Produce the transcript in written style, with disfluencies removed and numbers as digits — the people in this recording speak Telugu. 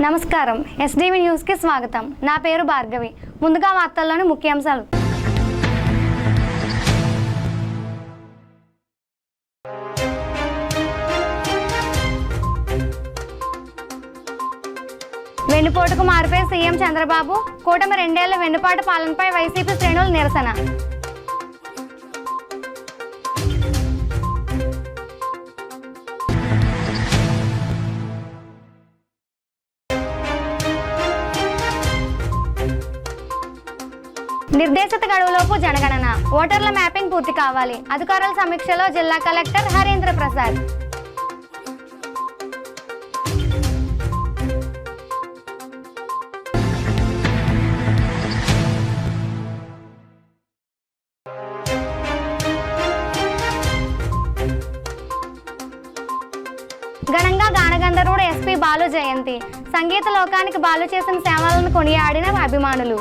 నమస్కారం ఎస్డీవీ న్యూస్ కి స్వాగతం. నా పేరు భార్గవి. ముందుగా వార్తల్లోని ముఖ్యాంశాలు. వెన్నుపోటుకు మారిపోయి సీఎం చంద్రబాబు, కూటమి 2 ఏళ్ల వెన్నుపాటు పాలనపై వైసీపీ శ్రేణులు నిరసన. నిర్దేశిత గడువులోపు జనగణన, ఓటర్ల మ్యాపింగ్ పూర్తి కావాలి. అధికారుల సమీక్షలో జిల్లా కలెక్టర్ హరీంద్ర ప్రసాద్. ఘనంగా గానగంధర్వుడు ఎస్పీ బాలు జయంతి. సంగీత లోకానికి బాలు చేసిన సేవలను కొనియాడిన అభిమానులు.